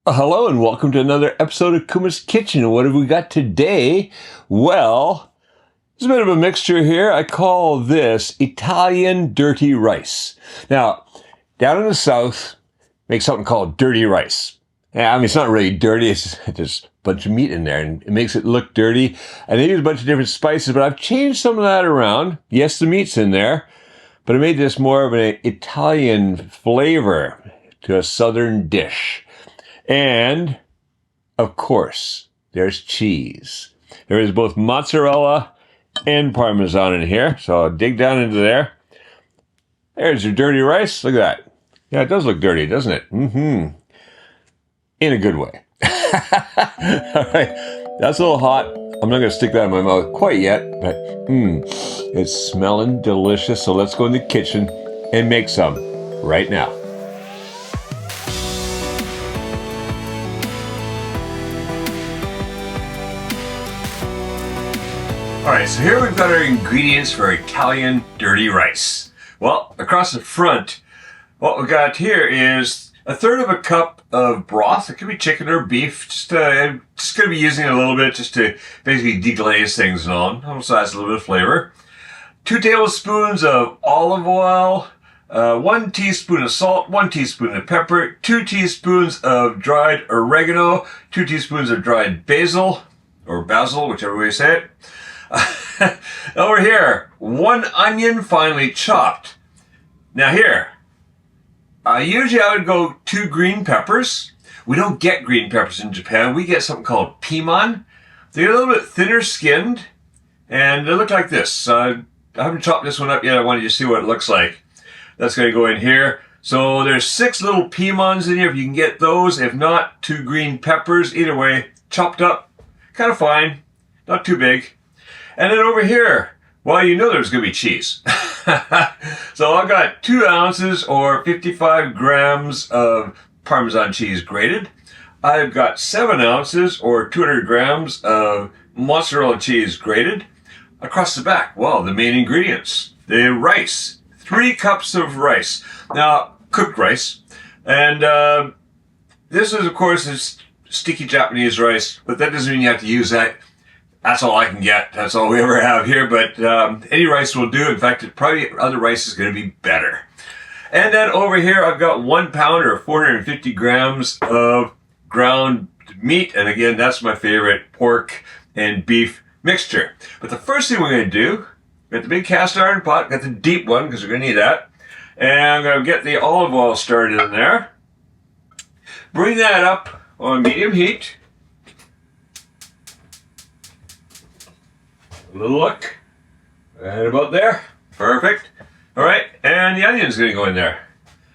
Hello and welcome to another episode of Kuma's Kitchen. What have we got today? Well, there's a bit of a mixture here. I call this Italian dirty rice. Now, down in the south, make something called dirty rice. Yeah, I mean, it's not really dirty. It's just a bunch of meat in there and it makes it look dirty. And they use a bunch of different spices, but I've changed some of that around. Yes, the meat's in there, but I made this more of an Italian flavor to a southern dish. And, of course, there's cheese. There is both mozzarella and Parmesan in here. So I'll dig down into there. There's your dirty rice. Look at that. Yeah, it does look dirty, doesn't it? In a good way. All right. That's a little hot. I'm not going to stick that in my mouth quite yet, but it's smelling delicious. So let's go in the kitchen and make some right now. All right, so here we've got our ingredients for Italian dirty rice. Well, across the front, what we got here is a third of a cup of broth. It could be chicken or beef. I'm just going to be using it a little bit just to basically deglaze things on. Also adds a little bit of flavor. 2 tablespoons of olive oil, 1 teaspoon of salt, 1 teaspoon of pepper, 2 teaspoons of dried oregano, 2 teaspoons of dried basil, or basil, whichever way you say it. Over here, 1 onion finely chopped. Now here, usually I would go 2 green peppers. We don't get green peppers in Japan. We get something called piman. They're a little bit thinner skinned, and they look like this. I haven't chopped this one up yet. I wanted you to see what it looks like. That's going to go in here. So there's 6 little pimans in here if you can get those. If not, 2 green peppers. Either way, chopped up, kind of fine, not too big. And then over here, well, you know there's going to be cheese. So I've got 2 ounces or 55 grams of Parmesan cheese grated. I've got 7 ounces or 200 grams of mozzarella cheese grated. Across the back, well, the main ingredients. The rice, 3 cups of rice. Now, cooked rice. And this is, of course, is sticky Japanese rice, but that doesn't mean you have to use that. That's all I can get. That's all we ever have here. But any rice will do. In fact, probably other rice is going to be better. And then over here, I've got 1 pound or 450 grams of ground meat. And again, that's my favorite pork and beef mixture. But the first thing we're going to do, got the big cast iron pot, got the deep one because we're going to need that. And I'm going to get the olive oil started in there. Bring that up on medium heat. A little look, right about there, perfect. All right, and the onion's gonna go in there.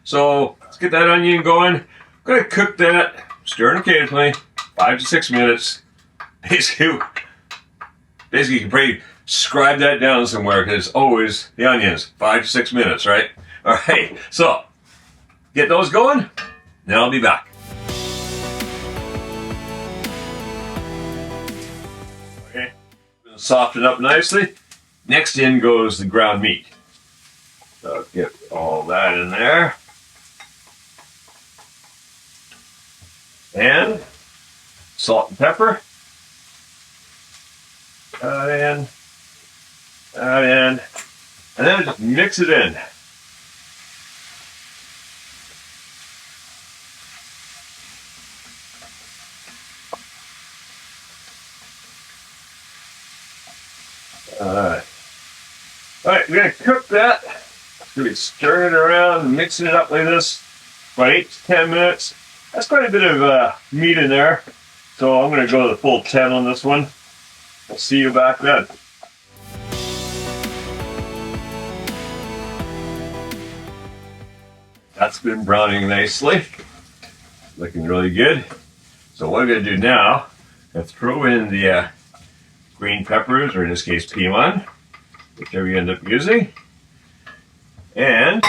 So let's get that onion going. I'm gonna cook that, stirring occasionally, 5 to 6 minutes. Basically you can probably scribe that down somewhere because always the onions, 5 to 6 minutes, right? All right, so get those going, then I'll be back. Soften up nicely. Next in goes the ground meat. So get all that in there. And salt and pepper. Add in. And then just mix it in. Alright, we're going to cook that. We're going to be stirring it around and mixing it up like this for 8 to 10 minutes. That's quite a bit of meat in there. So I'm going to go to the full 10 on this one. I'll see you back then. That's been browning nicely. Looking really good. So what I'm going to do now is throw in the green peppers, or in this case piman, whichever you end up using, and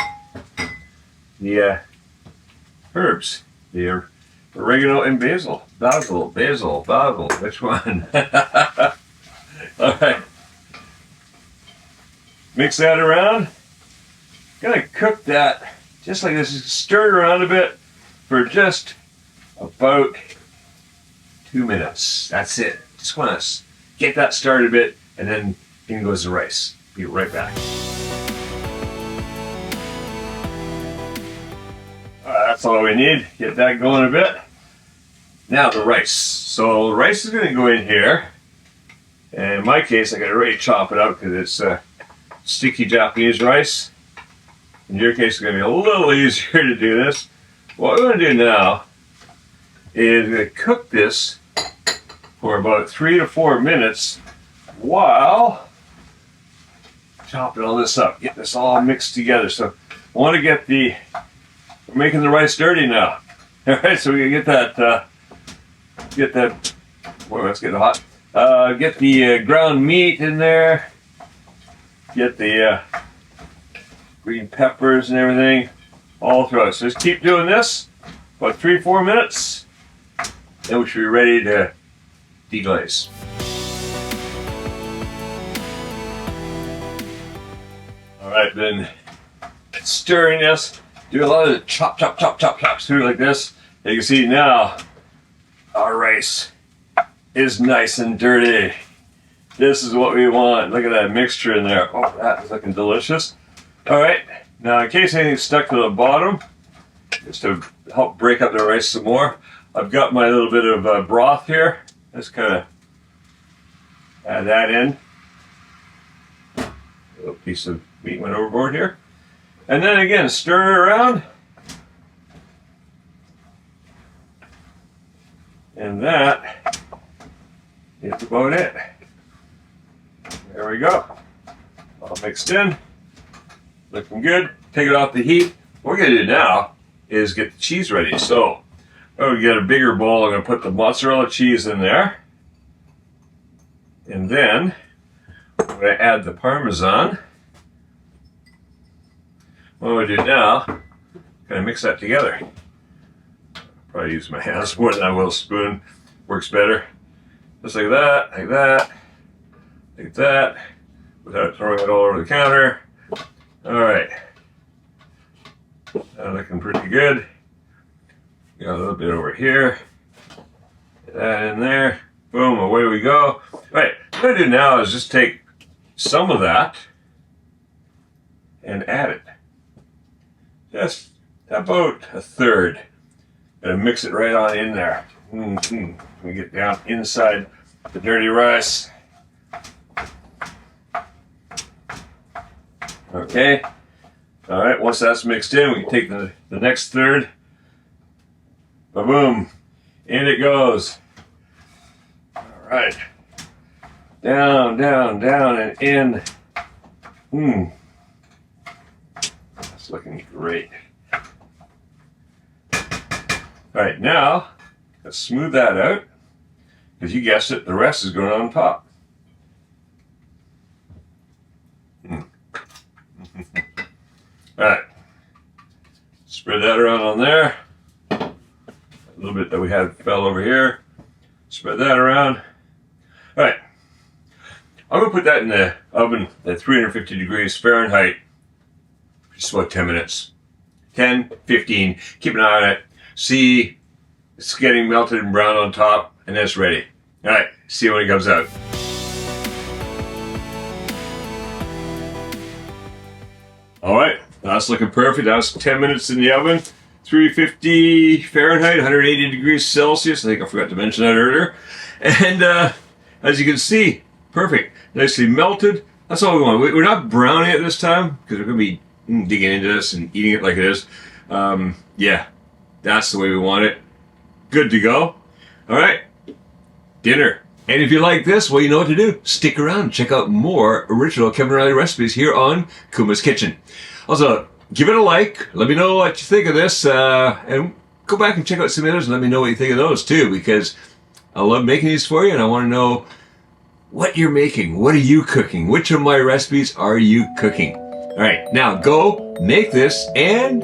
the herbs, the oregano and basil. Basil, which one? Alright. Mix that around. Gonna cook that just like this. Stir it around a bit for just about 2 minutes. That's it. Just want to get that started a bit, and then in goes the rice. Be right back. That's all we need. Get that going a bit. Now the rice. So the rice is going to go in here. And in my case, I got to really chop it up because it's sticky Japanese rice. In your case, it's going to be a little easier to do this. What we're going to do now is we're going to cook this for about 3 to 4 minutes while chopping all this up. Get this all mixed together. So I want to get we're making the rice dirty now. All right, so we can get that, well, let's get it hot. Get the ground meat in there. Get the green peppers and everything all throughout. So just keep doing this about 3-4 minutes. Then we should be ready to deglaze. All right, then stirring this. Do a lot of chops through like this. You can see now our rice is nice and dirty. This is what we want. Look at that mixture in there. Oh, that is looking delicious. All right, now in case anything's stuck to the bottom, just to help break up the rice some more, I've got my little bit of broth here. Just kind of add that in. A little piece of meat went overboard here. And then again, stir it around. And that is about it. There we go. All mixed in. Looking good. Take it off the heat. What we're going to do now is get the cheese ready. So, we get a bigger bowl. I'm going to put the mozzarella cheese in there. And then, I'm going to add the Parmesan. What we do now, kind of mix that together. Probably use my hands more than I will a spoon. Works better. Just like that, like that, like that, without throwing it all over the counter. All right. Looking pretty good. Got a little bit over here. Get that in there. Boom, away we go. All right, what I'm going to do now is just take some of that and add it. Just about a third. Gonna mix it right on in there. We get down inside the dirty rice. Okay. All right, once that's mixed in, we can take the next third. Ba-boom. In it goes. All right. Down, down, down, and in. That's looking great. All right, now, let's smooth that out, because you guessed it, the rest is going on top. All right, spread that around on there. A little bit that we had fell over here. Spread that around. All right, I'm gonna put that in the oven at 350 degrees Fahrenheit, just about 10 minutes. 10, 15, keep an eye on it. See, it's getting melted and brown on top, and then it's ready. All right, see you when it comes out. All right, that's looking perfect. That's 10 minutes in the oven, 350 Fahrenheit, 180 degrees Celsius. I think I forgot to mention that earlier. And as you can see, perfect, nicely melted. That's all we want. We're not browning it this time because we're going to be digging into this and eating it like it is. Yeah. That's the way we want it. Good to go. All right, dinner. And if you like this, well, you know what to do. Stick around and check out more original Kevin Riley recipes here on Kuma's Kitchen. Also, give it a like. Let me know what you think of this. And go back and check out some others and let me know what you think of those too, because I love making these for you and I want to know what you're making. What are you cooking? Which of my recipes are you cooking? All right, now go make this and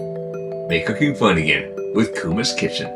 make cooking fun again with Kuma's Kitchen.